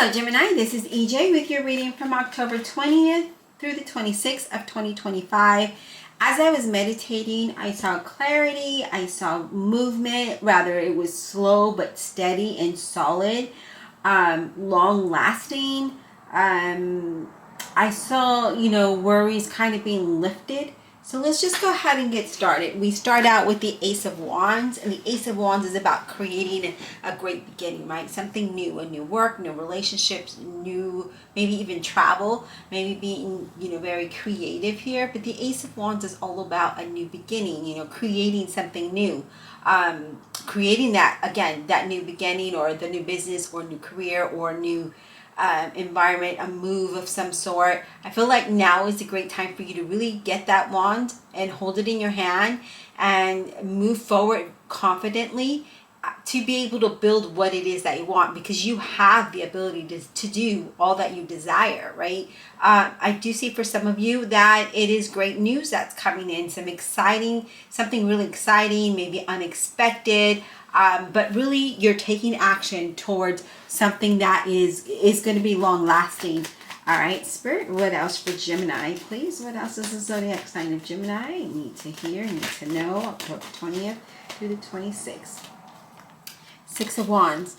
Hello Gemini, this is EJ with your reading from October 20th through the 26th of 2025. As I was meditating, I saw clarity, I saw movement, rather it was slow but steady and solid, long lasting. I saw, worries kind of being lifted. So let's just go ahead and get started. We start out with the Ace of Wands, and the Ace of Wands is about creating a great beginning, right? Something new, a new work, new relationships, new, maybe even travel, maybe being, very creative here. But the Ace of Wands is all about a new beginning, creating something new. Creating that, again, that new beginning or the new business or new career or new environment, a move of some sort. I feel like now is a great time for you to really get that wand and hold it in your hand and move forward confidently to be able to build what it is that you want, because you have the ability to do all that you desire, right? I do see for some of you that it is great news that's coming in, something really exciting, maybe unexpected, but really you're taking action towards something that is going to be long lasting. All right, Spirit, what else for Gemini, please? What else does the zodiac sign of Gemini need to hear, need to know, October 20th through the 26th? Six of Wands.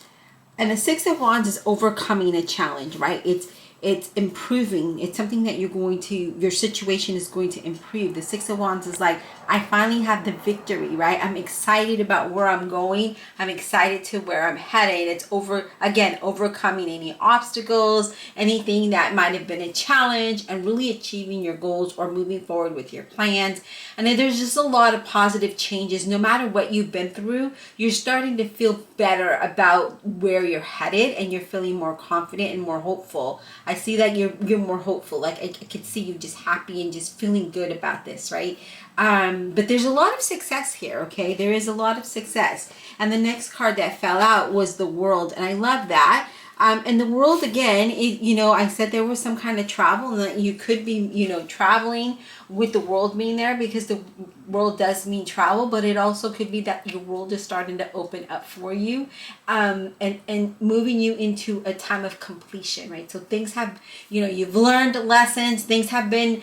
And the Six of Wands is overcoming a challenge, right? It's improving. It's something that your situation is going to improve. The Six of Wands is like, I finally have the victory, right? I'm excited about where I'm going. I'm excited to where I'm headed. It's overcoming any obstacles, anything that might have been a challenge, and really achieving your goals or moving forward with your plans. And then there's just a lot of positive changes. No matter what you've been through, you're starting to feel better about where you're headed, and you're feeling more confident and more hopeful. I see that you're more hopeful. Like I could see you just happy and just feeling good about this, right? But there's a lot of success here, okay? There is a lot of success. And the next card that fell out was the World, and I love that. And the World, again, I said there was some kind of travel, and that you could be, traveling with the World being there, because the World does mean travel, but it also could be that your world is starting to open up for you, and moving you into a time of completion, right? So things have, you've learned lessons, things have been,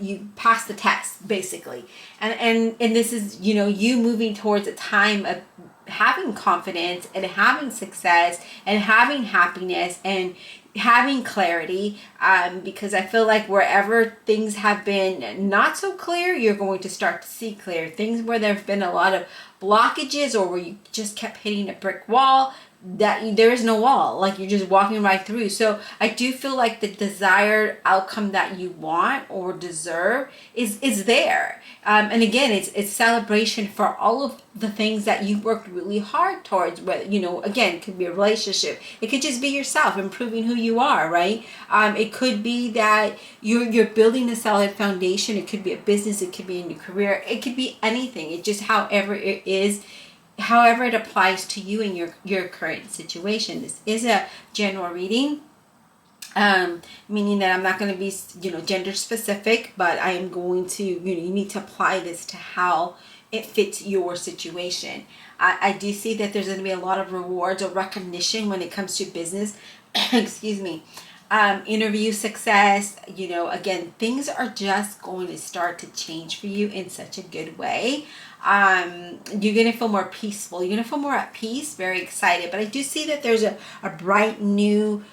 you passed the test, basically. And this is, you moving towards a time of having confidence and having success and having happiness and having clarity, because I feel like wherever things have been not so clear, you're going to start to see clear. Things where there's been a lot of blockages, or where you just kept hitting a brick wall, that there is no wall, like you're just walking right through. So I do feel like the desired outcome that you want or deserve is there, and again, it's celebration for all of the things that you worked really hard towards. Whether, again, it could be a relationship, it could just be yourself improving who you are, right? It could be that you're building a solid foundation. It could be a business, it could be a new career, it could be anything. It just, however it applies to you and your current situation. This is a general reading, meaning that I'm not going to be, gender specific, but I am going to, you need to apply this to how it fits your situation. I do see that there's going to be a lot of rewards or recognition when it comes to business. Excuse me. Interview success, again, things are just going to start to change for you in such a good way. You're going to feel more peaceful. You're going to feel more at peace, very excited. But I do see that there's a bright new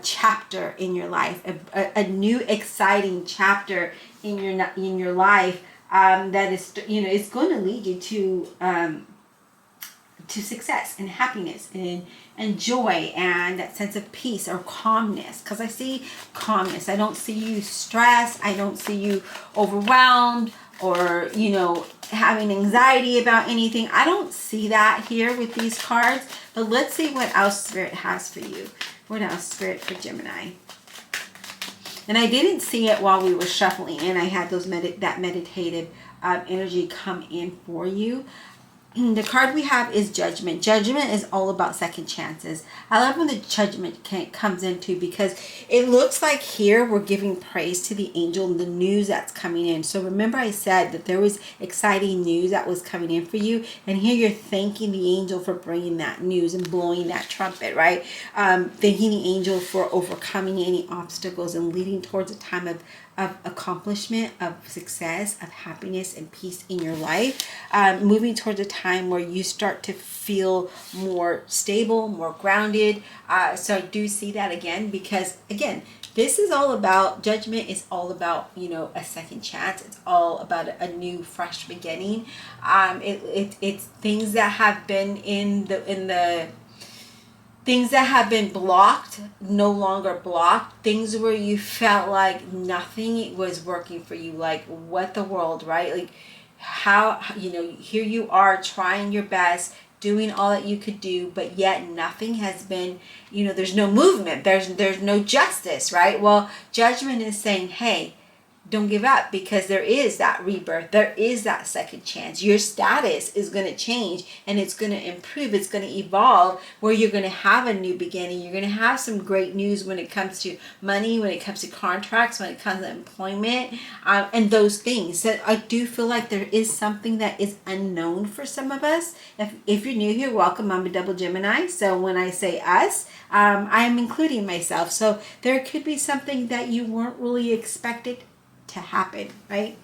chapter in your life, a new exciting chapter in your life, that is, it's going to lead you to success and happiness and joy and that sense of peace or calmness, because I see calmness. I don't see you stressed. I don't see you overwhelmed or, having anxiety about anything. I don't see that here with these cards. But let's see what else Spirit has for you. What else, Spirit, for Gemini? And I didn't see it while we were shuffling, and I had that meditative energy come in for you. The card we have is Judgment. Judgment is all about second chances. I love when the Judgment comes into, because it looks like here we're giving praise to the angel and the news that's coming in. So remember I said that there was exciting news that was coming in for you, and here you're thanking the angel for bringing that news and blowing that trumpet, right? Thanking the angel for overcoming any obstacles and leading towards a time of accomplishment, of success, of happiness and peace in your life, moving towards a time where you start to feel more stable, more grounded. So I do see that again, because again, this is all about, Judgment is all about, you know, a second chance. It's all about a new, fresh beginning. It's things that have been in the things that have been blocked, no longer blocked. Things where you felt like nothing was working for you. Like, what the world, right? Like, how, you know, here you are trying your best, doing all that you could do, but yet nothing has been, you know, there's no movement. There's no justice, right? Well, Judgment is saying, hey, don't give up, because there is that rebirth. There is that second chance. Your status is going to change, and it's going to improve. It's going to evolve, where you're going to have a new beginning. You're going to have some great news when it comes to money, when it comes to contracts, when it comes to employment, and those things. So I do feel like there is something that is unknown for some of us. If you're new here, welcome. I'm a double Gemini. So when I say us, I am including myself. So there could be something that you weren't really expected to happen, right?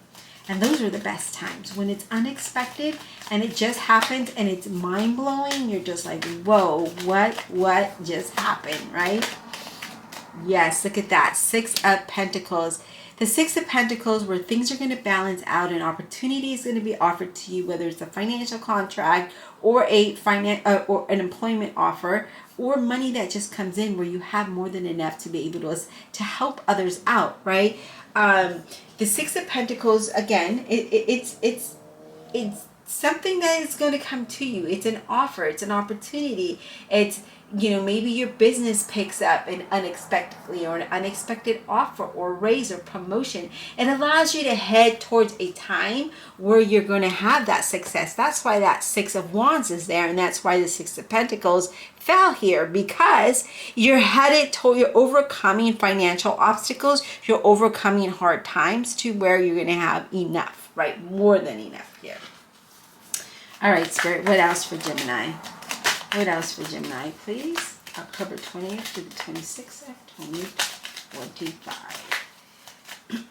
And those are the best times, when it's unexpected and it just happens and it's mind-blowing. You're just like, whoa, what just happened, right? Yes, look at that. Six of Pentacles. The Six of Pentacles, where things are going to balance out and opportunity is going to be offered to you, whether it's a financial contract or or an employment offer, or money that just comes in where you have more than enough to be able to help others out, right? The Six of Pentacles, again, it's something that is going to come to you. It's an offer. It's an opportunity. It's, you know, maybe your business picks up unexpectedly, or an unexpected offer or raise or promotion. It allows you to head towards a time where you're going to have that success. That's why that Six of Wands is there, and that's why the Six of Pentacles fell here, because you're headed toward, you're overcoming financial obstacles, you're overcoming hard times to where you're going to have enough, right? More than enough here. All right, Spirit, what else for Gemini? What else for Gemini, please? October 20th to the 26th of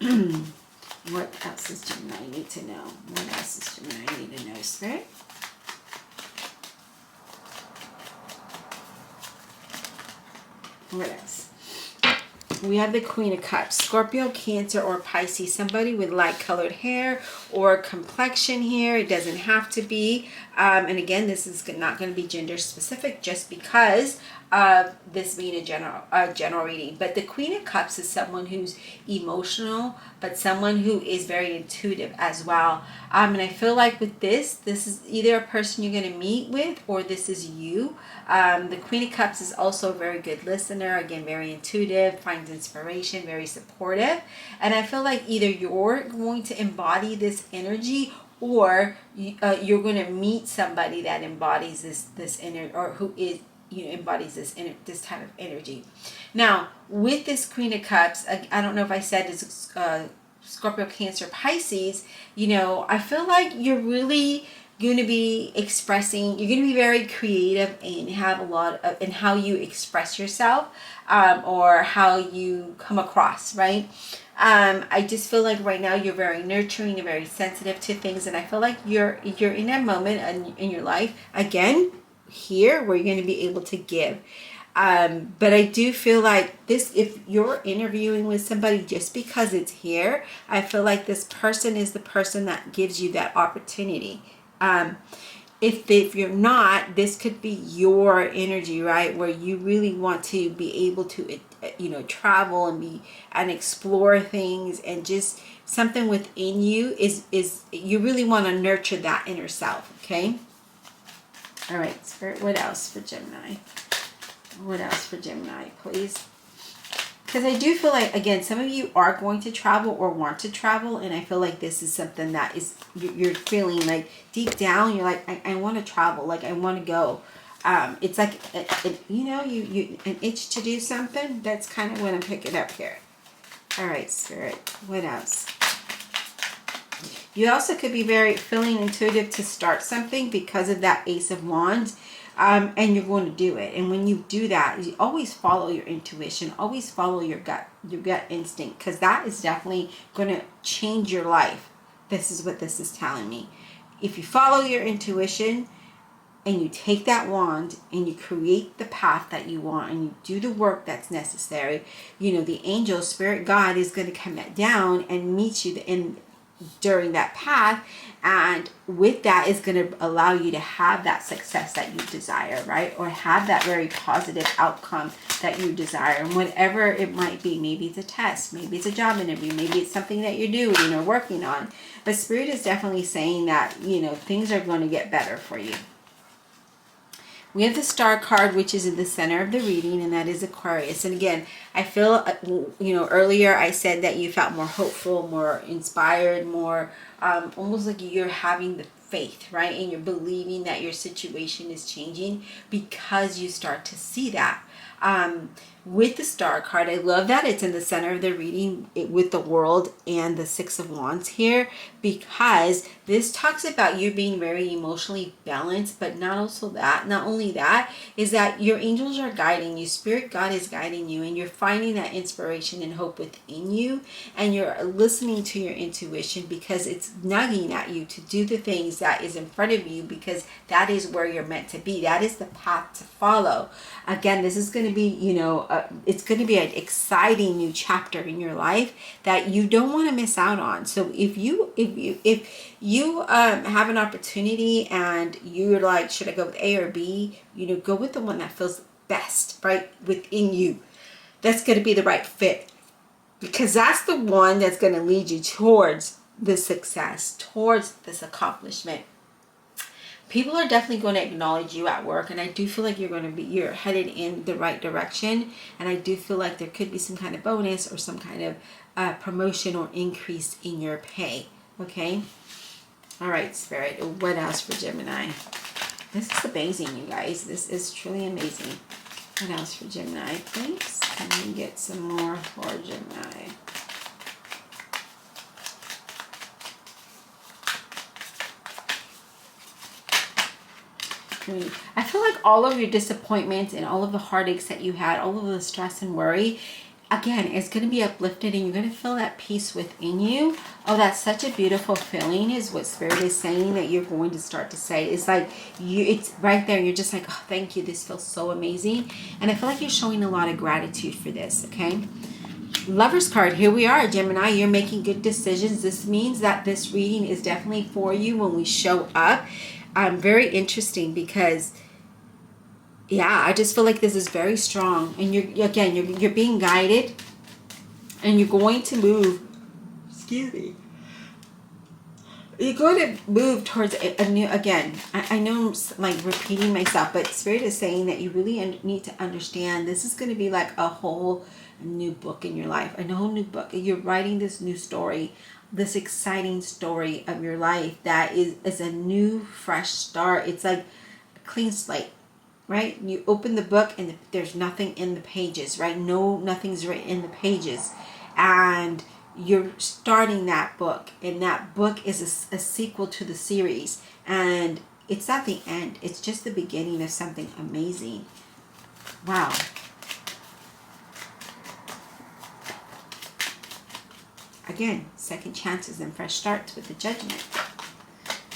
2025. What else does Gemini need to know? What else does Gemini need to know, Spirit? What else? We have the Queen of Cups. Scorpio, Cancer, or Pisces. Somebody with light colored hair or complexion here. It doesn't have to be. And again, this is not going to be gender specific, just because of this being a general reading. But the Queen of Cups is someone who's emotional, but someone who is very intuitive as well. And I feel like with this is either a person you're going to meet with, or this is you. The Queen of Cups is also a very good listener. Again, very intuitive, finds inspiration, very supportive. And I feel like either you're going to embody this energy, or you're going to meet somebody that embodies this energy, or who is, you know, embodies this type of energy. Now, with this Queen of Cups, I don't know if I said it's Scorpio, Cancer, Pisces. You know, I feel like you're really going to be expressing, you're going to be very creative and have a lot of, in how you express yourself, or how you come across, right? I just feel like right now you're very nurturing and very sensitive to things, and I feel like you're in a moment in your life, again, here, where you're going to be able to give. But I do feel like this, if you're interviewing with somebody, just because it's here, I feel like this person is the person that gives you that opportunity. If you're not, this could be your energy, right? Where you really want to be able to, you know, travel and explore things, and just something within you is you really want to nurture that inner self. Okay. All right, Spirit, what else for Gemini? What else for Gemini, please? Because I do feel like, again, some of you are going to travel or want to travel. And I feel like this is something that is, you're feeling like deep down, you're like, I want to travel. Like, I want to go. It's like, you know, you an itch to do something. That's kind of what I'm picking up here. All right, Spirit. What else? You also could be very feeling intuitive to start something because of that Ace of Wands. And you're going to do it. And when you do that, you always follow your intuition, always follow your gut instinct, because that is definitely going to change your life. This is what this is telling me. If you follow your intuition and you take that wand and you create the path that you want and you do the work that's necessary, you know, the angel, spirit, God is going to come down and meet you during that path, and with that is going to allow you to have that success that you desire, right? Or have that very positive outcome that you desire, and whatever it might be. Maybe it's a test, maybe it's a job interview, maybe it's something that you're doing or working on, but Spirit is definitely saying that, you know, things are going to get better for you. We have the Star card, which is in the center of the reading, and that is Aquarius. And again, I feel, you know, earlier I said that you felt more hopeful, more inspired, more almost like you're having the faith, right? And you're believing that your situation is changing because you start to see that. With the Star card, I love that it's in the center of the reading with the World and the Six of Wands here, because this talks about you being very emotionally balanced, but not only that, is that your angels are guiding you, Spirit God is guiding you, and you're finding that inspiration and hope within you, and you're listening to your intuition because it's nudging at you to do the things that is in front of you, because that is where you're meant to be. That is the path to follow. Again, this is going to be, you know, it's going to be an exciting new chapter in your life that you don't want to miss out on. So if you have an opportunity and you're like, should I go with A or B? You know, go with the one that feels best, right, within you. That's going to be the right fit, because that's the one that's going to lead you towards the success, towards this accomplishment. People are definitely going to acknowledge you at work, and I do feel like you're headed in the right direction, and I do feel like there could be some kind of bonus or some kind of promotion or increase in your pay. Okay. All right, Spirit. What else for Gemini? This is amazing, you guys. This is truly amazing. What else for Gemini, please? Can we get some more for Gemini? I feel like all of your disappointments and all of the heartaches that you had, all of the stress and worry, again, it's going to be uplifted, and you're going to feel that peace within you. Oh, that's such a beautiful feeling, is what Spirit is saying that you're going to start to say. It's like it's right there. You're just like, oh, thank you. This feels so amazing. And I feel like you're showing a lot of gratitude for this. Okay. Lover's card. Here we are, Gemini. You're making good decisions. This means that this reading is definitely for you when we show up. Very interesting, because yeah, I just feel like this is very strong, and you're being guided, and you're going to move. Excuse me. You're going to move towards a new. Again, I know I'm like repeating myself, but Spirit is saying that you really need to understand. This is going to be like a whole new book in your life, a whole new book. You're writing this new story, this exciting story of your life that is a new, fresh start. It's like a clean slate. Right? You open the book and there's nothing in the pages, right? Nothing's written in the pages. And you're starting that book. And that book is a sequel to the series. And it's not the end. It's just the beginning of something amazing. Wow. Again, second chances and fresh starts with the Judgment.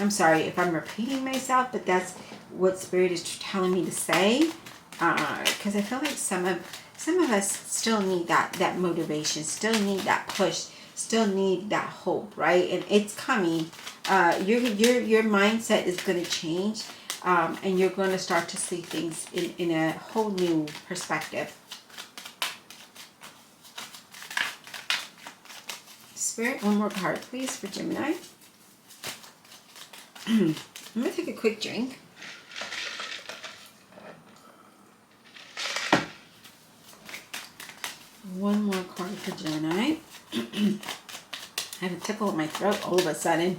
I'm sorry if I'm repeating myself, but that's what Spirit is telling me to say, because I feel like some of us still need that motivation, still need that push, still need that hope, right? And it's coming. Your mindset is going to change, and you're going to start to see things in a whole new perspective. Spirit, one more card, please, for Gemini. I'm going to take a quick drink. One more card for Gemini. I have a tickle in my throat all of a sudden.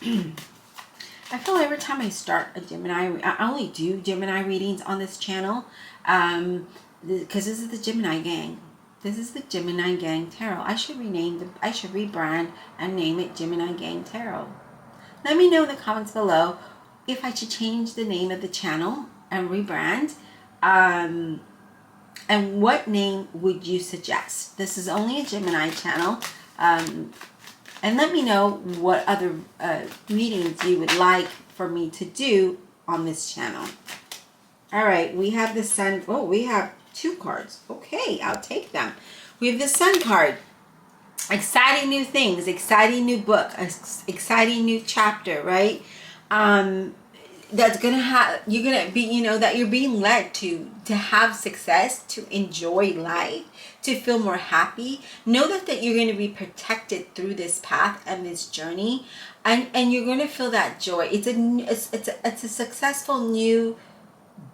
I feel every time I start a Gemini, I only do Gemini readings on this channel, because this is the Gemini gang. This is the Gemini Gang Tarot. I should rebrand and name it Gemini Gang Tarot. Let me know in the comments below if I should change the name of the channel and rebrand. And what name would you suggest? This is only a Gemini channel. And let me know what other readings you would like for me to do on this channel. All right, we have the Sun. Oh, we have 2 cards. Okay, I'll take them. We have the Sun card. Exciting new things, exciting new book, exciting new chapter, right? That's gonna have, you're gonna be, you know, that you're being led to have success, to enjoy life, to feel more happy. Know that you're going to be protected through this path and this journey, and you're going to feel that joy. It's a successful new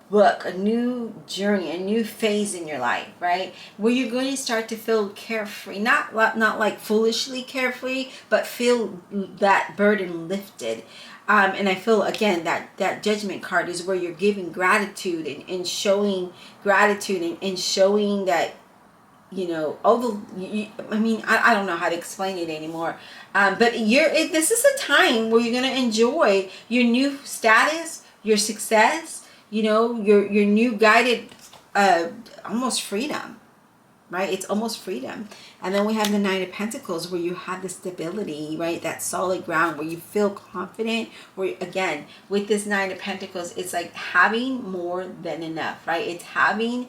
book, a new journey, a new phase in your life, right? Where you're going to start to feel carefree, not like foolishly carefree, but feel that burden lifted. And I feel, again, that Judgment card is where you're giving gratitude and showing gratitude and showing that, you know, I don't know how to explain it anymore. But this is a time where you're going to enjoy your new status, your success, you know, your new guided, almost freedom, right? It's almost freedom. And then we have the Nine of Pentacles, where you have the stability, right? That solid ground where you feel confident, where, again, with this Nine of Pentacles, it's like having more than enough, right? It's having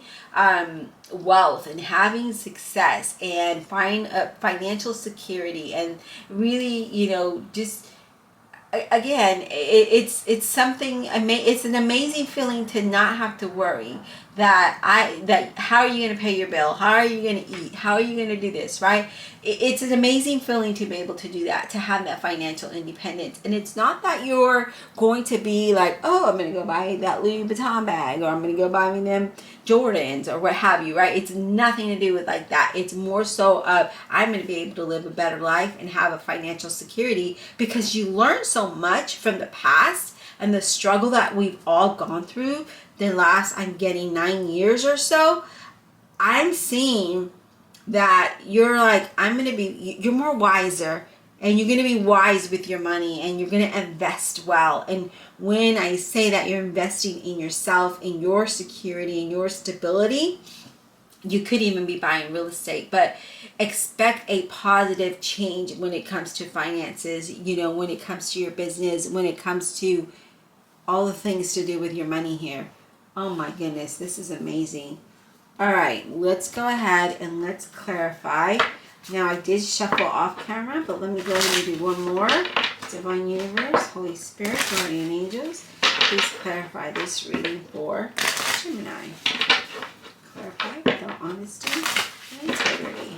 wealth and having success and financial security, and really, you know, just, again, it's something, it's an amazing feeling to not have to worry that how are you going to pay your bill? How are you going to eat? How are you going to do this, right? It's an amazing feeling to be able to do that, to have that financial independence. And it's not that you're going to be like, oh, I'm going to go buy that Louis Vuitton bag, or I'm going to go buy me them Jordans, or what have you, right? It's nothing to do with like that. It's more so of, I'm going to be able to live a better life and have a financial security, because you learn so much from the past and the struggle that we've all gone through the last, I'm getting 9 years or so. I'm seeing that you're like, you're more wiser, and you're going to be wise with your money, and you're going to invest well. And when I say that you're investing in yourself, in your security, in your stability, you could even be buying real estate. But expect a positive change when it comes to finances, you know, when it comes to your business, when it comes to all the things to do with your money here. Oh my goodness, this is amazing. All right, let's go ahead and let's clarify. Now, I did shuffle off camera, but let me go ahead and do one more. Divine Universe, Holy Spirit, Guardian Angels, please clarify this reading for Gemini. Clarify without honesty and integrity.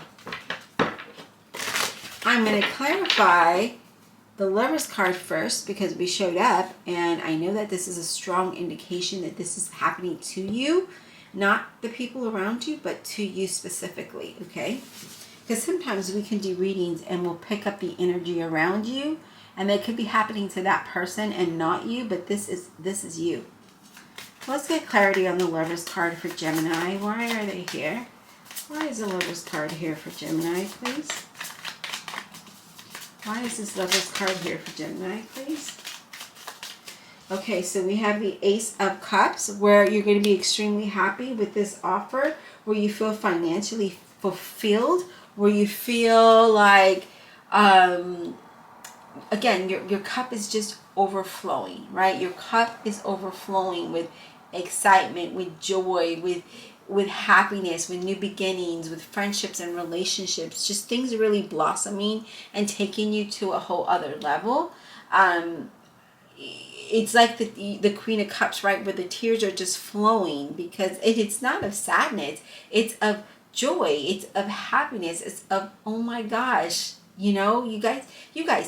I'm going to clarify the Lover's card first, because we showed up, and I know that this is a strong indication that this is happening to you, not the people around you, but to you specifically, okay? Because sometimes we can do readings and we'll pick up the energy around you, and it could be happening to that person and not you, but this is you. Let's get clarity on the Lover's card for Gemini. Why are they here? Why is the Lover's card here for Gemini, please? Why is this Lover's card here for Gemini, please? Okay, so we have the Ace of Cups, where you're going to be extremely happy with this offer, where you feel financially fulfilled, where you feel like, again, your cup is just overflowing, right? Your cup is overflowing with excitement, with joy, with happiness, with new beginnings, with friendships and relationships, just things really blossoming and taking you to a whole other level. It's like the Queen of Cups, right, where the tears are just flowing, because it's not of sadness, it's of joy, it's of happiness, it's of, oh my gosh, you know, you guys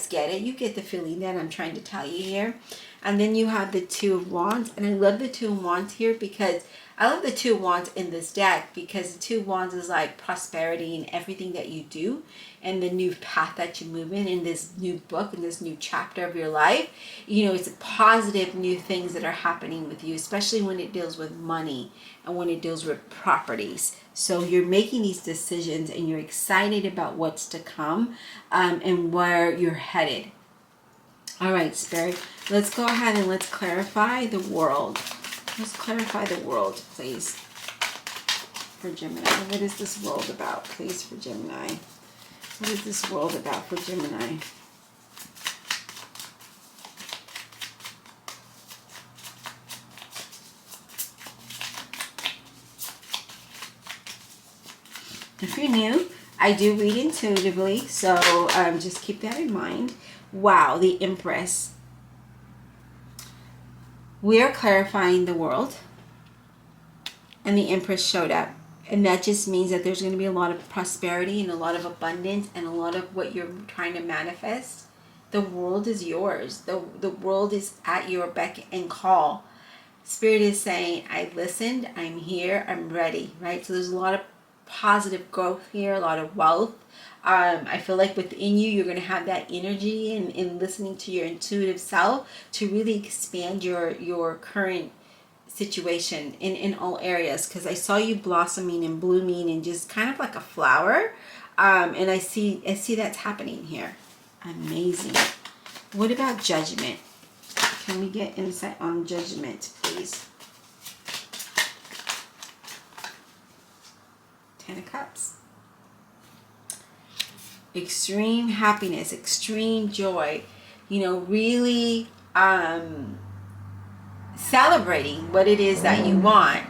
get it, you get the feeling that I'm trying to tell you here. And then you have the Two of Wands. And I love the Two of Wands here because I love the Two of Wands in this deck, because the Two of Wands is like prosperity in everything that you do and the new path that you move in this new book, in this new chapter of your life. You know, it's positive new things that are happening with you, especially when it deals with money and when it deals with properties. So you're making these decisions and you're excited about what's to come, and where you're headed. All right, Spirit, let's go ahead and let's clarify the world. Let's clarify the world, please, for Gemini. What is this world about, please, for Gemini? What is this world about for Gemini? If you're new, I do read intuitively, so just keep that in mind. Wow, the Empress. We are clarifying the world, and the Empress showed up. And that just means that there's going to be a lot of prosperity and a lot of abundance and a lot of what you're trying to manifest. The world is yours. The world is at your beck and call. Spirit is saying, I listened, I'm here, I'm ready, right? So there's a lot of positive growth here, a lot of wealth. I feel like within you, you're going to have that energy in listening to your intuitive self to really expand your current situation in all areas, because I saw you blossoming and blooming and just kind of like a flower, and I see that's happening here. Amazing. What about Judgment? Can we get insight on Judgment, please? Ten of Cups. Extreme happiness, extreme joy, you know, really celebrating what it is that you want.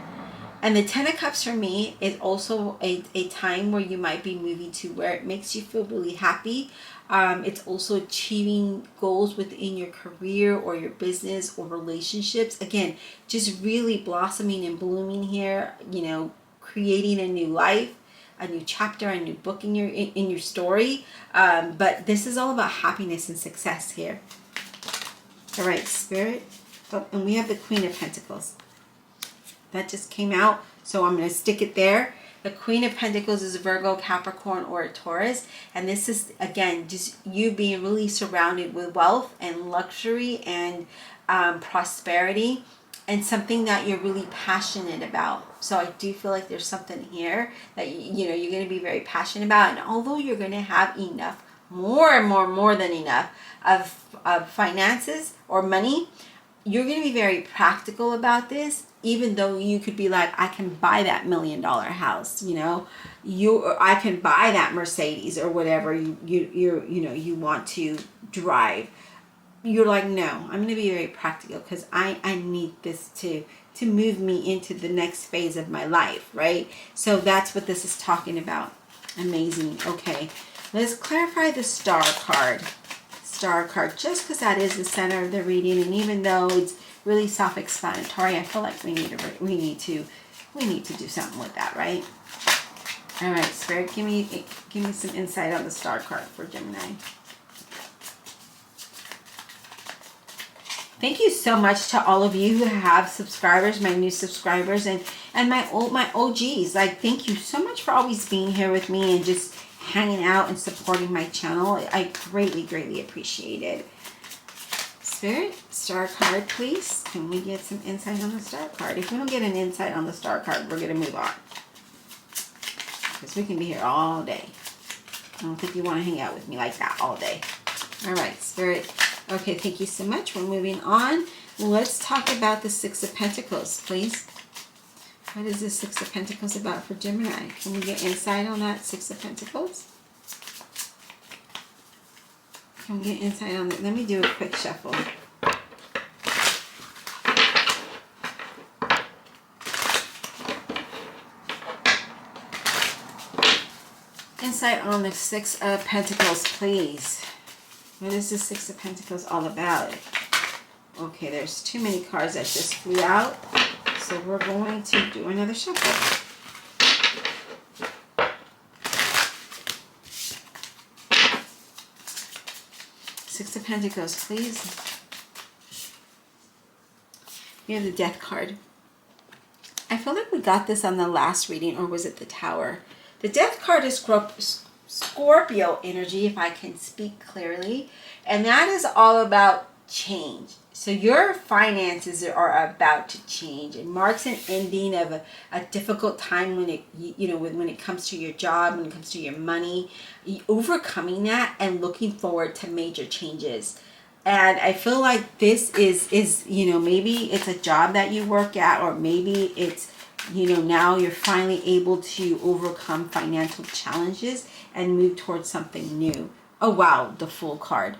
And the Ten of Cups for me is also a time where you might be moving to where it makes you feel really happy. It's also achieving goals within your career or your business or relationships. Again, just really blossoming and blooming here, you know, creating a new life, a new chapter, a new book in your story. But this is all about happiness and success here. All right, Spirit. Oh, and we have the Queen of Pentacles. That just came out, so I'm going to stick it there. The Queen of Pentacles is a Virgo, Capricorn, or a Taurus. And this is, again, just you being really surrounded with wealth and luxury and prosperity, and something that you're really passionate about. So I do feel like there's something here that, you know, you're going to be very passionate about. And although you're going to have enough, more than enough of finances or money, you're going to be very practical about this, even though you could be like, I can buy that $1 million house, you know, I can buy that Mercedes or whatever you want to drive. You're like, no, I'm going to be very practical because I need this to move me into the next phase of my life, right? So that's what this is talking about. Amazing. Okay, let's clarify the Star card. Star card, just because that is the center of the reading, and even though it's really self-explanatory, I feel like we need to do something with that, right? All right, Spirit, give me some insight on the Star card for Gemini. Thank you so much to all of you who have subscribers, my new subscribers, and my OGs. Like, thank you so much for always being here with me and just hanging out and supporting my channel. I greatly appreciate it. Spirit, Star card, please. Can we get some insight on the Star card? If we don't get an insight on the Star card, we're going to move on, because we can be here all day. I don't think you want to hang out with me like that all day. All right, Spirit. Okay, thank you so much. We're moving on. Let's talk about the Six of Pentacles, please. What is the Six of Pentacles about for Gemini? Can we get insight on that Six of Pentacles? Can we get insight on that? Let me do a quick shuffle. Insight on the Six of Pentacles, please. What is the Six of Pentacles all about? Okay, there's too many cards that just flew out. So we're going to do another shuffle. Six of Pentacles, please. You have the Death card. I feel like we got this on the last reading, or was it the Tower? The Death card is Scorpio energy, if I can speak clearly. And that is all about change. So your finances are about to change. It marks an ending of a difficult time when it, when it comes to your job, when it comes to your money, overcoming that and looking forward to major changes. And I feel like this is maybe it's a job that you work at, or maybe it's, now you're finally able to overcome financial challenges and move towards something new. Oh, wow, the Fool card.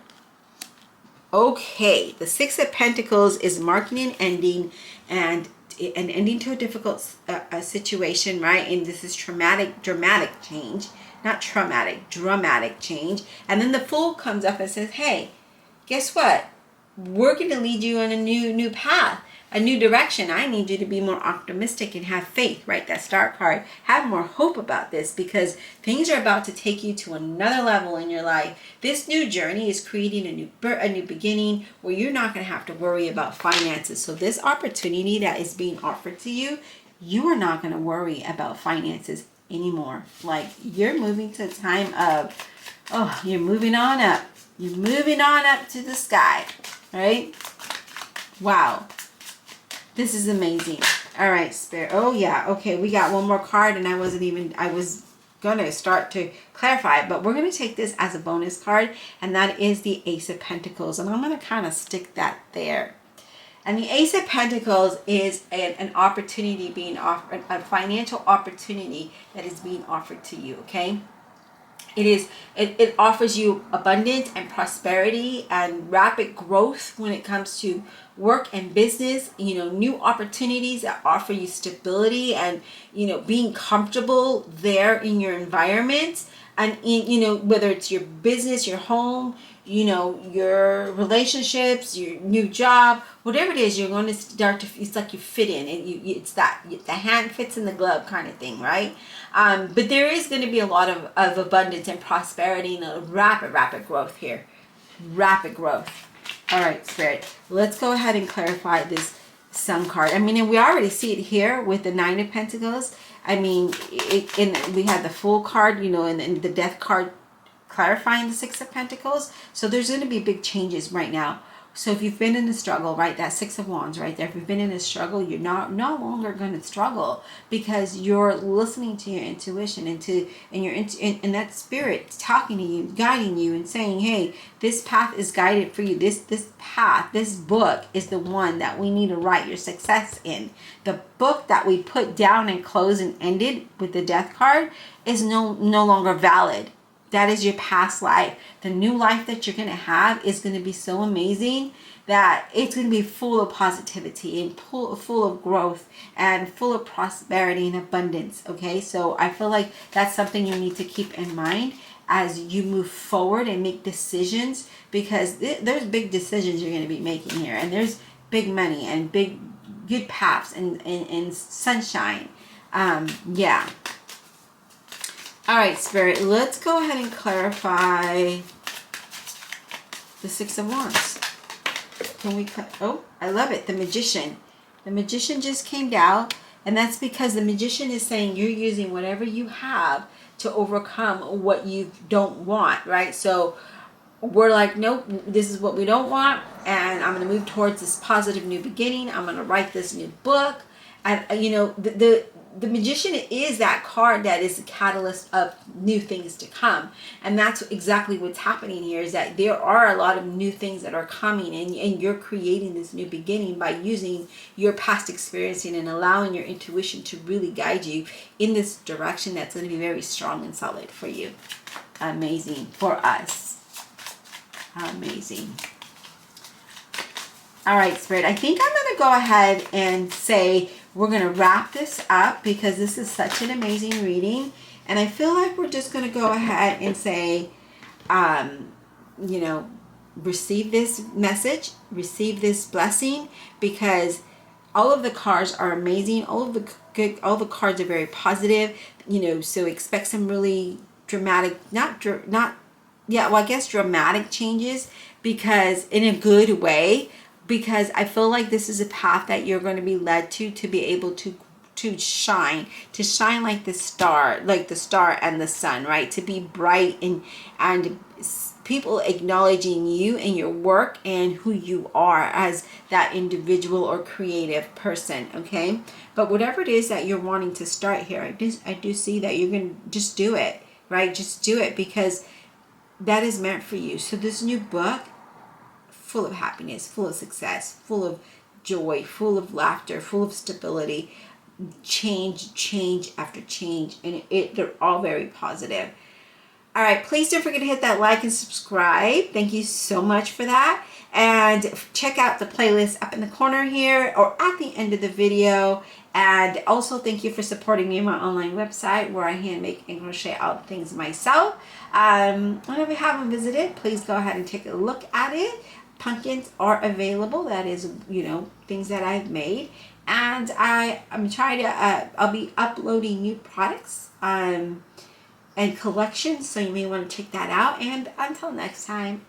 Okay, the Six of Pentacles is marking an ending and an ending to a difficult situation, right? And this is dramatic change, not traumatic, dramatic change. And then the Fool comes up and says, hey, guess what? We're going to lead you on a new path, a new direction. I need you to be more optimistic and have faith, right? That Star card. Have more hope about this, because things are about to take you to another level in your life. This new journey is creating a new beginning where you're not going to have to worry about finances. So this opportunity that is being offered to you, you are not going to worry about finances anymore. Like, you're moving to a time of, you're moving on up. You're moving on up to the sky, right? Wow. This is amazing. All right, Spirit. Oh, yeah. Okay, we got one more card, and I was going to start to clarify it, but we're going to take this as a bonus card, and that is the Ace of Pentacles, and I'm going to kind of stick that there. And the Ace of Pentacles is an opportunity being offered, a financial opportunity that is being offered to you, okay? It offers you abundance and prosperity and rapid growth when it comes to work and business, new opportunities that offer you stability and, being comfortable there in your environment. And, whether it's your business, your home, your relationships, your new job, whatever it is, you're going to start to, it's like you fit in, and it's that the hand fits in the glove kind of thing, right? But there is going to be a lot of abundance and prosperity and a rapid growth here. Rapid growth. All right, Spirit, let's go ahead and clarify this Sun card. I mean, and we already see it here with the Nine of Pentacles. I mean, we had the Fool card, and the Death card clarifying the Six of Pentacles. So there's going to be big changes right now. So if you've been in a struggle, right, that Six of Wands right there, if you've been in a struggle, you're no longer going to struggle, because you're listening to your intuition and that spirit talking to you, guiding you and saying, hey, this path is guided for you. This path, this book is the one that we need to write your success in. The book that we put down and closed and ended with the Death card is no longer valid. That is your past life. The new life that you're going to have is going to be so amazing that it's going to be full of positivity and full of growth and full of prosperity and abundance. Okay, so I feel like that's something you need to keep in mind as you move forward and make decisions, because there's big decisions you're going to be making here, and there's big money and big good paths and sunshine. Yeah. All right, Spirit, let's go ahead and clarify the Six of Wands. Can we, I love it, the Magician. The Magician just came down, and that's because the Magician is saying you're using whatever you have to overcome what you don't want, right? So we're like, nope, this is what we don't want, and I'm going to move towards this positive new beginning. I'm going to write this new book. And, the Magician is that card that is a catalyst of new things to come. And that's exactly what's happening here, is that there are a lot of new things that are coming, and you're creating this new beginning by using your past experiencing and allowing your intuition to really guide you in this direction that's going to be very strong and solid for you. Amazing for us. Amazing. All right, Spirit, I think I'm going to go ahead and say we're going to wrap this up, because this is such an amazing reading. And I feel like we're just going to go ahead and say, receive this message, receive this blessing, because all of the cards are amazing. All the cards are very positive, so expect some really dramatic, dramatic changes, because in a good way, because I feel like this is a path that you're going to be led to be able to shine like the star and the sun, right? To be bright and people acknowledging you and your work and who you are as that individual or creative person, okay? But whatever it is that you're wanting to start here, I do see that you're going to just do it, right? Just do it, because that is meant for you. So this new book, full of happiness, full of success, full of joy, full of laughter, full of stability, change after change, and they're all very positive. All right, please don't forget to hit that like and subscribe. Thank you so much for that. And check out the playlist up in the corner here or at the end of the video. And also thank you for supporting me on my online website where I hand make and crochet all the things myself. And if you haven't visited, please go ahead and take a look at it. Pumpkins are available. That is, things that I've made. And I'm trying to, I'll be uploading new products and collections, so you may want to check that out. And until next time,